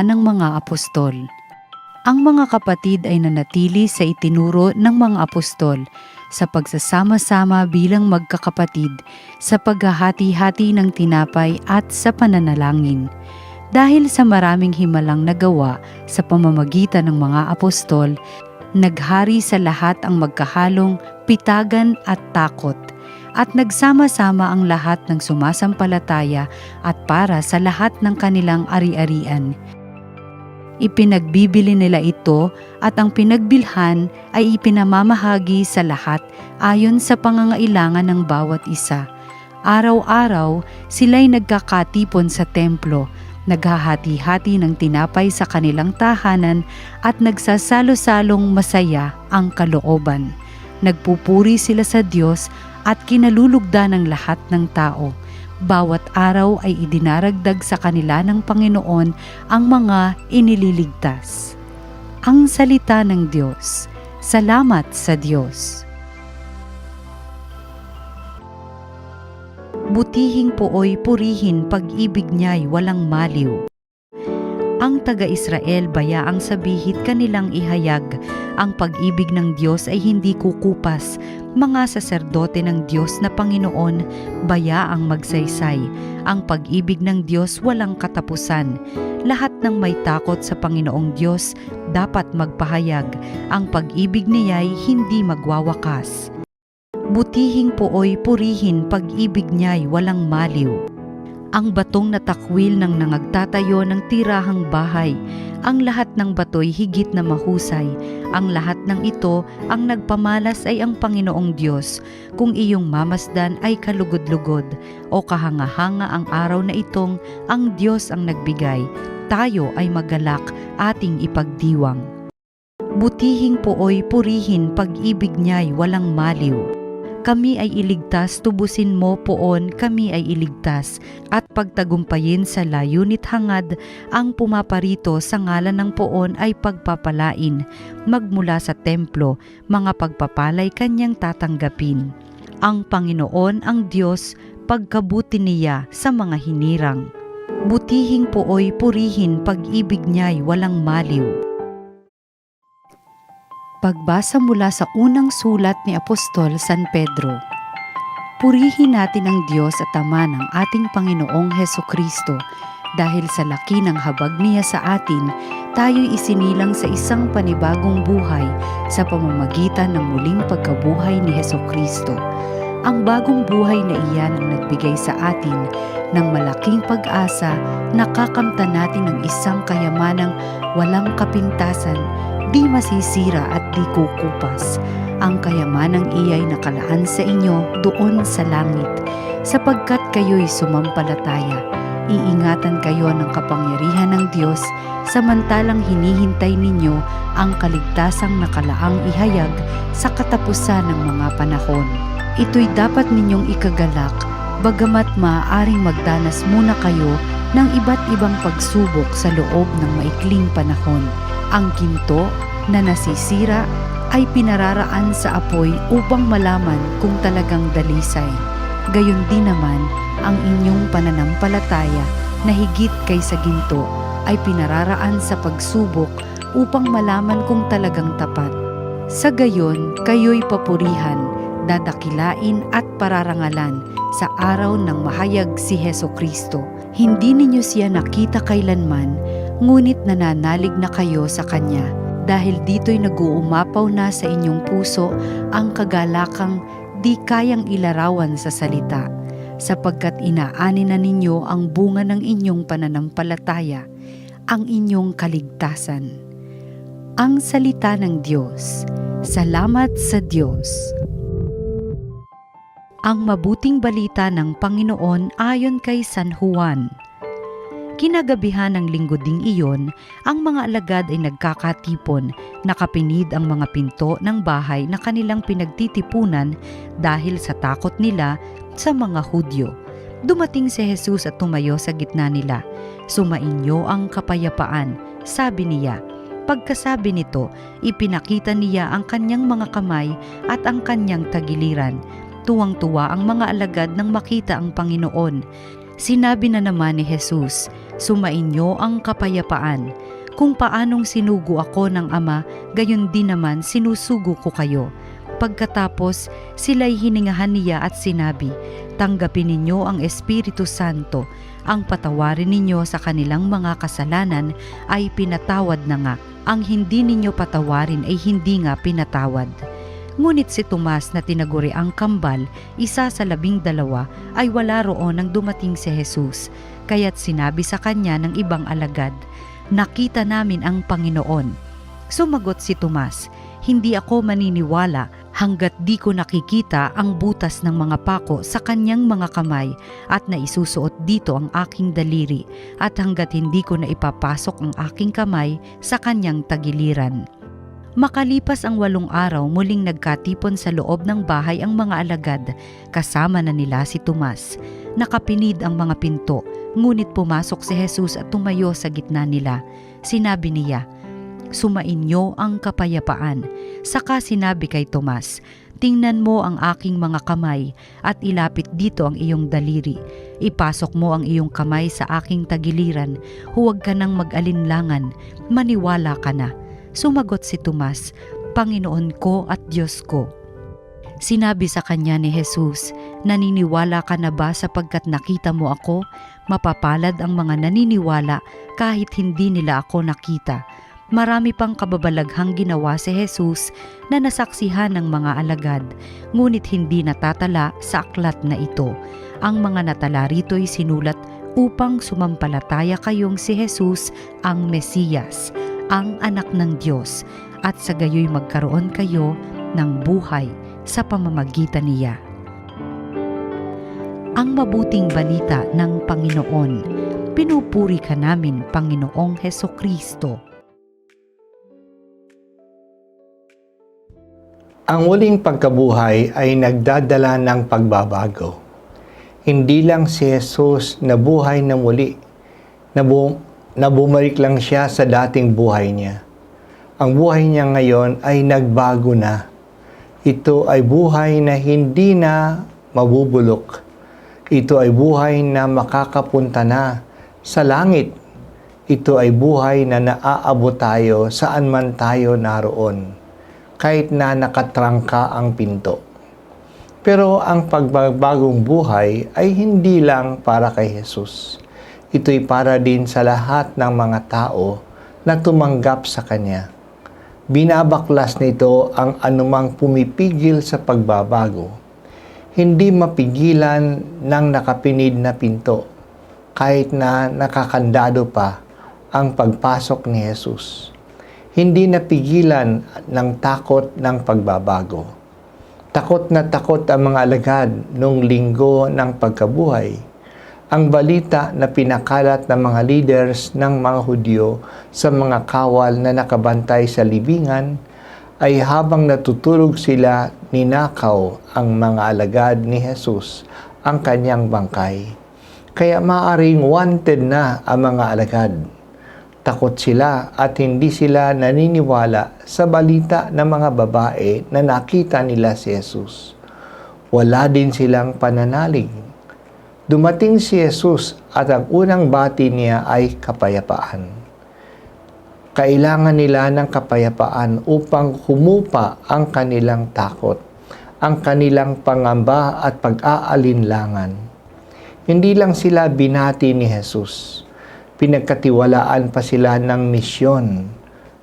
ng mga apostol. Ang mga kapatid ay nanatili sa itinuro ng mga apostol sa pagsasama-sama bilang magkakapatid, sa paghahati-hati ng tinapay at sa pananalangin. Dahil sa maraming himalang nagawa sa pamamagitan ng mga apostol, naghari sa lahat ang magkahalong pitagan at takot, at nagsama-sama ang lahat ng sumasampalataya at para sa lahat ng kanilang ari-arian. Ipinagbibili nila ito at ang pinagbilhan ay ipinamamahagi sa lahat ayon sa pangangailangan ng bawat isa. Araw-araw sila'y nagkakatipon sa templo, naghahati-hati ng tinapay sa kanilang tahanan at nagsasalo-salong masaya ang kalooban. Nagpupuri sila sa Diyos at kinalulugdan ng lahat ng tao. Bawat araw ay idinaragdag sa kanila ng Panginoon ang mga inililigtas. Ang salita ng Diyos. Salamat sa Diyos. Butihing pooy purihin, pag-ibig niya'y walang maliw. Ang taga-Israel bayaang sa bihit kanilang ihayag, ang pag-ibig ng Diyos ay hindi kukupas. Mga saserdote ng Diyos na Panginoon, bayaang magsaysay. Ang pag-ibig ng Diyos walang katapusan. Lahat ng may takot sa Panginoong Diyos dapat magpahayag. Ang pag-ibig niya'y hindi magwawakas. Butihing pooy purihin, pag-ibig niya'y walang maliw. Ang batong natakwil ng nangagtatayo ng tirahang bahay, ang lahat ng bato'y higit na mahusay. Ang lahat ng ito, ang nagpamalas ay ang Panginoong Diyos. Kung iyong mamasdan ay kalugod-lugod, o kahanga-hanga ang araw na itong ang Diyos ang nagbigay, tayo ay magalak, ating ipagdiwang. Butihing pooy purihin, pag-ibig niya'y walang maliw. Kami ay iligtas, tubusin mo poon, kami ay iligtas, at pagtagumpayin sa layunit hangad, ang pumaparito sa ngalan ng poon ay pagpapalain. Magmula sa templo, mga pagpapalay kanyang tatanggapin. Ang Panginoon ang Diyos, pagkabuti niya sa mga hinirang. Butihing pooy purihin, pag-ibig niya'y walang maliw. Pagbasa mula sa unang sulat ni Apostol San Pedro. Purihin natin ang Diyos at Ama ng ating Panginoong Hesukristo. Dahil sa laki ng habag niya sa atin, tayo'y isinilang sa isang panibagong buhay sa pamamagitan ng muling pagkabuhay ni Hesukristo. Ang bagong buhay na iyan ang nagbigay sa atin ng malaking pag-asa na kakamtan natin ng isang kayamanang walang kapintasan, di masisira at di kukupas. Ang kayamanang iya'y nakalaan sa inyo doon sa langit, sapagkat kayo'y sumampalataya. Iingatan kayo ng kapangyarihan ng Diyos, samantalang hinihintay ninyo ang kaligtasang nakalaang ihayag sa katapusan ng mga panahon. Ito'y dapat ninyong ikagalak, bagamat maaaring magdanas muna kayo ng iba't ibang pagsubok sa loob ng maikling panahon. Ang ginto na nasisira ay pinararaan sa apoy upang malaman kung talagang dalisay. Gayon din naman, ang inyong pananampalataya na higit kaysa ginto ay pinararaan sa pagsubok upang malaman kung talagang tapat. Sa gayon, kayo'y papurihan, dadakilain at pararangalan sa araw ng mahayag si Hesukristo. Hindi ninyo siya nakita kailanman, ngunit nananalig na kayo sa Kanya. Dahil dito'y nag-uumapaw na sa inyong puso ang kagalakang di kayang ilarawan sa salita, sapagkat inaani na ninyo ang bunga ng inyong pananampalataya, ang inyong kaligtasan. Ang salita ng Diyos. Salamat sa Diyos. Ang mabuting balita ng Panginoon ayon kay San Juan. Kinagabihan ng linggo ding iyon, ang mga alagad ay nagkakatipon, nakapinid ang mga pinto ng bahay na kanilang pinagtitipunan dahil sa takot nila sa mga Hudyo. Dumating si Jesus at tumayo sa gitna nila. Sumainyo ang kapayapaan, sabi niya. Pagkasabi nito, ipinakita niya ang kanyang mga kamay at ang kanyang tagiliran. Tuwang-tuwa ang mga alagad nang makita ang Panginoon. Sinabi na naman ni Jesus, Sumainyo ang kapayapaan. Kung paanong sinugo ako ng Ama, gayon din naman sinusugo ko kayo. Pagkatapos, sila'y hiningahan niya at sinabi, tanggapin ninyo ang Espiritu Santo. Ang patawarin ninyo sa kanilang mga kasalanan ay pinatawad na nga. Ang hindi ninyo patawarin ay hindi nga pinatawad. Ngunit si Tomas na tinaguri ang kambal, isa sa 12, ay wala roon nang dumating si Jesus. Kaya't sinabi sa kanya ng ibang alagad, nakita namin ang Panginoon. Sumagot si Tomas, hindi ako maniniwala hanggat di ko nakikita ang butas ng mga pako sa kanyang mga kamay at naisusuot dito ang aking daliri at hanggat hindi ko na ipapasok ang aking kamay sa kanyang tagiliran. Makalipas ang 8 araw, muling nagkatipon sa loob ng bahay ang mga alagad, kasama na nila si Tomas. Nakapinid ang mga pinto, ngunit pumasok si Jesus at tumayo sa gitna nila. Sinabi niya, sumainyo ang kapayapaan. Saka sinabi kay Tomas, tingnan mo ang aking mga kamay at ilapit dito ang iyong daliri. Ipasok mo ang iyong kamay sa aking tagiliran. Huwag ka nang mag-alinlangan, maniwala ka na. Sumagot si Tomas, Panginoon ko at Diyos ko. Sinabi sa kanya ni Jesus, naniniwala ka na ba sapagkat nakita mo ako? Mapapalad ang mga naniniwala kahit hindi nila ako nakita. Marami pang kababalaghang ginawa si Jesus na nasaksihan ng mga alagad, ngunit hindi natatala sa aklat na ito. Ang mga natala rito'y sinulat upang sumampalataya kayong si Jesus ang Mesiyas, ang anak ng Diyos, at sa gayoy magkaroon kayo ng buhay sa pamamagitan niya. Ang mabuting balita ng Panginoon. Pinupuri ka namin, Panginoong Hesukristo. Ang muling pagkabuhay ay nagdadala ng pagbabago. Hindi lang si Jesus nabuhay na muli, na bumalik lang siya sa dating buhay niya. Ang buhay niya ngayon ay nagbago na. Ito ay buhay na hindi na mabubulok. Ito ay buhay na makakapunta na sa langit. Ito ay buhay na naaabot tayo saan man tayo naroon, kahit na nakatrangka ang pinto. Pero ang pagbagong buhay ay hindi lang para kay Jesus. Ito'y para din sa lahat ng mga tao na tumanggap sa Kanya. Binabaklas nito ang anumang pumipigil sa pagbabago. Hindi mapigilan ng nakapinid na pinto, kahit na nakakandado pa ang pagpasok ni Jesus. Hindi napigilan ng takot ng pagbabago. Takot na takot ang mga alagad nung linggo ng pagkabuhay. Ang balita na pinakalat ng mga leaders ng mga Hudyo sa mga kawal na nakabantay sa libingan ay habang natutulog sila, ninakaw ang mga alagad ni Jesus ang kanyang bangkay. Kaya maaring wanted na ang mga alagad. Takot sila at hindi sila naniniwala sa balita ng mga babae na nakita nila si Jesus. Wala din silang pananalig. Dumating si Jesus at ang unang bati niya ay kapayapaan. Kailangan nila ng kapayapaan upang humupa ang kanilang takot, ang kanilang pangamba at pag-aalinlangan. Hindi lang sila binati ni Jesus, pinagkatiwalaan pa sila ng misyon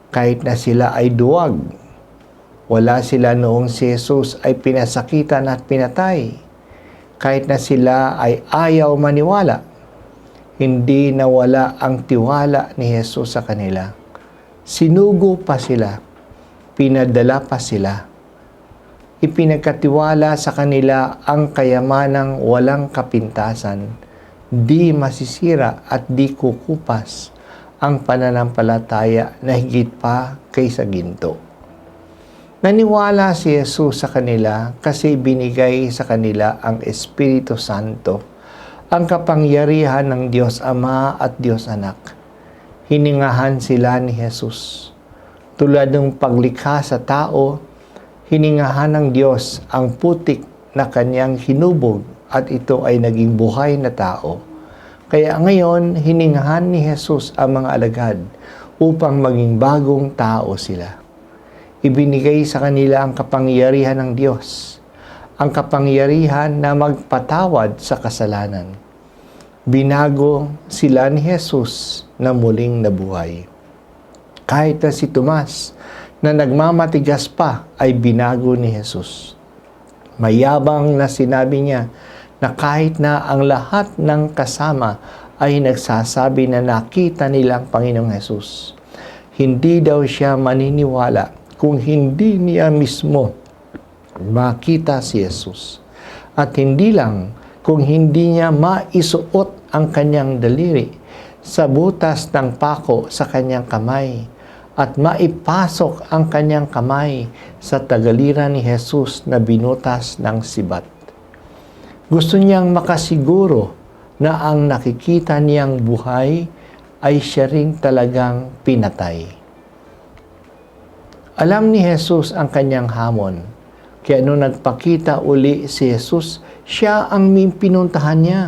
kahit na sila ay duwag. Wala sila noong si Jesus ay pinasakitan at pinatay. Kahit na sila ay ayaw maniwala, hindi nawala ang tiwala ni Jesus sa kanila. Sinugo pa sila, pinadala pa sila. Ipinagkatiwala sa kanila ang kayamanang walang kapintasan, di masisira at di kukupas ang pananampalataya na higit pa kaysa ginto. Naniwala si Jesus sa kanila kasi binigay sa kanila ang Espiritu Santo, ang kapangyarihan ng Diyos Ama at Diyos Anak. Hiningahan sila ni Jesus. Tulad ng paglikha sa tao, hiningahan ng Diyos ang putik na kanyang hinubog at ito ay naging buhay na tao. Kaya ngayon, hiningahan ni Jesus ang mga alagad upang maging bagong tao sila. Ibinigay sa kanila ang kapangyarihan ng Diyos, ang kapangyarihan na magpatawad sa kasalanan. Binago sila ni Jesus na muling nabuhay. Kahit na si Tomas na nagmamatigas pa ay binago ni Jesus. Mayabang na sinabi niya na kahit na ang lahat ng kasama ay nagsasabi na nakita nilang Panginoong Jesus, hindi daw siya maniniwala kung hindi niya mismo makita si Jesus. At hindi lang kung hindi niya maisuot ang kanyang daliri sa butas ng pako sa kanyang kamay at maipasok ang kanyang kamay sa tagaliran ni Jesus na binutas ng sibat. Gusto niyang makasiguro na ang nakikita niyang buhay ay siya ring talagang pinatay. Alam ni Jesus ang kanyang hamon, kaya nung nagpakita uli si Jesus, siya ang pinuntahan niya.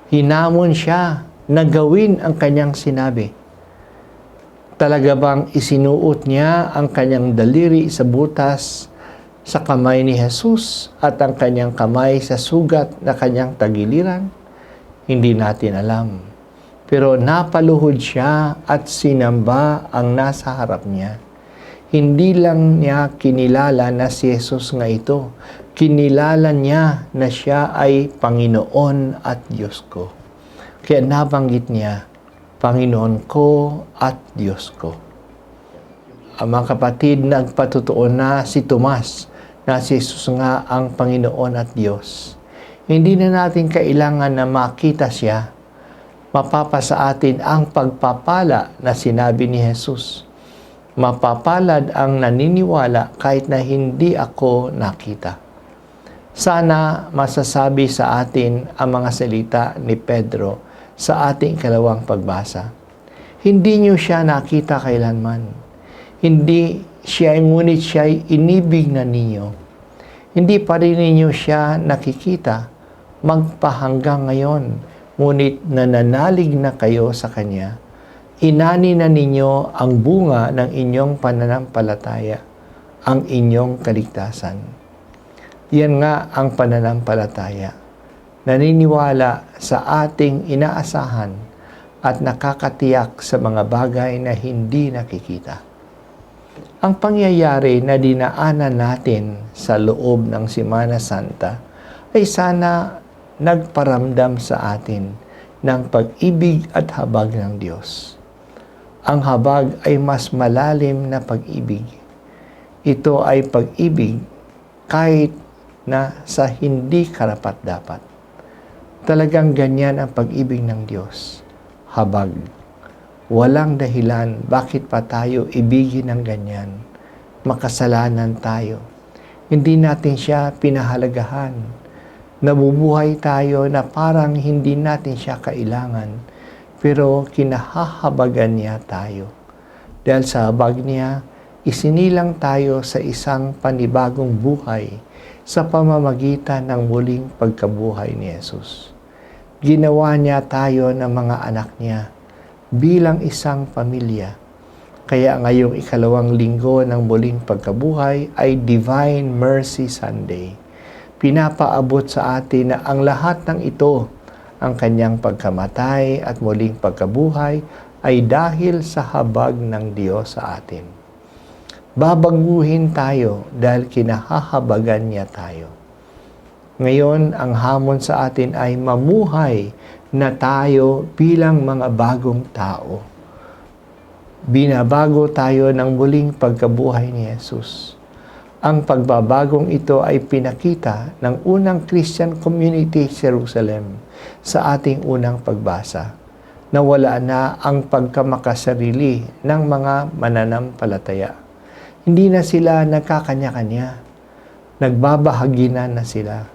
Hinamon siya na gawin ang kanyang sinabi. Talaga bang isinuot niya ang kanyang daliri sa butas sa kamay ni Jesus at ang kanyang kamay sa sugat na kanyang tagiliran? Hindi natin alam. Pero napaluhod siya at sinamba ang nasa harap niya. Hindi lang niya kinilala na si Jesus nga ito. Kinilala niya na siya ay Panginoon at Diyos ko. Kaya nabanggit niya, Panginoon ko at Diyos ko. Ang mga kapatid, nagpatotoo na si Tomas na si Jesus nga ang Panginoon at Diyos. Hindi na natin kailangan na makita siya. Mapapasa atin ang pagpapala na sinabi ni Jesus. Mapapalad ang naniniwala kahit na hindi ako nakita. Sana masasabi sa atin ang mga salita ni Pedro sa ating ikalawang pagbasa. Hindi niyo siya nakita kailanman. Hindi siya, ngunit siya'y inibig na ninyo. Hindi pa rin ninyo siya nakikita magpahanggang ngayon, ngunit nananalig na kayo sa Kanya. Inani na ninyo ang bunga ng inyong pananampalataya, ang inyong kaligtasan. Yan nga ang pananampalataya. Naniniwala sa ating inaasahan at nakakatiyak sa mga bagay na hindi nakikita. Ang pangyayari na dinaanan natin sa loob ng Semana Santa ay sana nagparamdam sa atin ng pag-ibig at habag ng Diyos. Ang habag ay mas malalim na pag-ibig. Ito ay pag-ibig kahit na sa hindi karapat-dapat. Talagang ganyan ang pag-ibig ng Diyos. Habag. Walang dahilan bakit pa tayo ibigin ng ganyan. Makasalanan tayo. Hindi natin siya pinahalagahan. Nabubuhay tayo na parang hindi natin siya kailangan. Pero kinahahabagan niya tayo. Dahil sa habag niya, isinilang tayo sa isang panibagong buhay sa pamamagitan ng muling pagkabuhay ni Jesus. Ginawa niya tayo ng mga anak niya bilang isang pamilya. Kaya ngayong ikalawang linggo ng muling pagkabuhay ay Divine Mercy Sunday. Pinapaabot sa atin na ang lahat ng ito, ang kanyang pagkamatay at muling pagkabuhay, ay dahil sa habag ng Diyos sa atin. Babaguhin tayo dahil kinahahabagan niya tayo. Ngayon, ang hamon sa atin ay mamuhay na tayo bilang mga bagong tao. Binabago tayo ng muling pagkabuhay ni Jesus. Ang pagbabagong ito ay pinakita ng unang Christian community sa Jerusalem sa ating unang pagbasa, na wala na ang pagkamakasarili ng mga mananampalataya. Hindi na sila nagkakanya-kanya. Nagbabahagi na sila.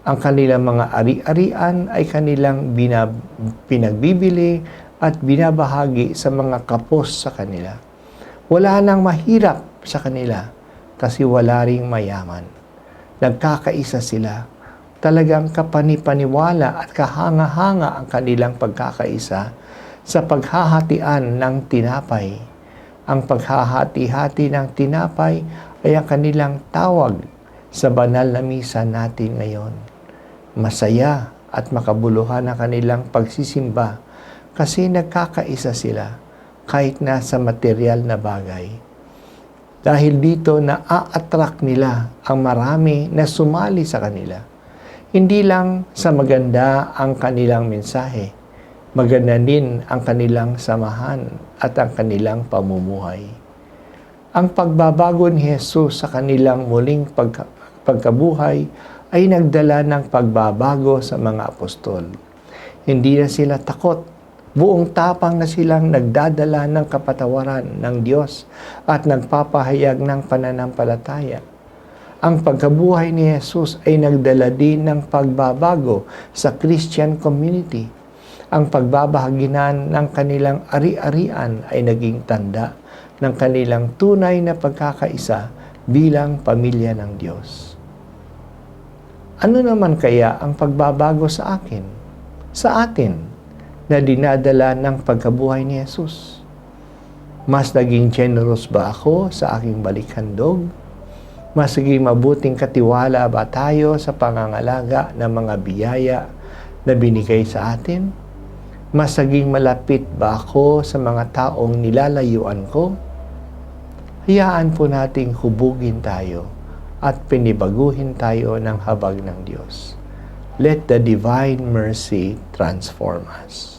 Ang kanilang mga ari-arian ay kanilang pinagbibili at binabahagi sa mga kapos sa kanila. Wala nang mahirap sa kanila kasi wala ring mayaman. Nagkakaisa sila. talagang kapanipaniwala at kahanga-hanga ang kanilang pagkakaisa sa paghahatian ng tinapay. Ang paghahati-hati ng tinapay ay ang kanilang tawag sa banal na misa natin ngayon. Masaya at makabuluhan ang kanilang pagsisimba kasi nagkakaisa sila kahit na sa material na bagay. Dahil dito na-attract nila ang marami na sumali sa kanila. Hindi lang sa maganda ang kanilang mensahe, maganda din ang kanilang samahan at ang kanilang pamumuhay. Ang pagbabago ni Jesus sa kanilang muling pagkabuhay ay nagdala ng pagbabago sa mga apostol. Hindi na sila takot. Buong tapang na silang nagdadala ng kapatawaran ng Diyos at nagpapahayag ng pananampalataya. Ang pagkabuhay ni Jesus ay nagdala din ng pagbabago sa Christian community. Ang pagbabahaginan ng kanilang ari-arian ay naging tanda ng kanilang tunay na pagkakaisa bilang pamilya ng Diyos. Ano naman kaya ang pagbabago sa akin, sa atin, na dinadala ng pagkabuhay ni Jesus? Mas naging generous ba ako sa aking balikhandog? Mas naging mabuting katiwala ba tayo sa pangangalaga ng mga biyaya na binigay sa atin? Mas naging malapit ba ako sa mga taong nilalayuan ko? Hayaan po nating hubugin tayo at pinibaguhin tayo ng habag ng Diyos. Let the divine mercy transform us.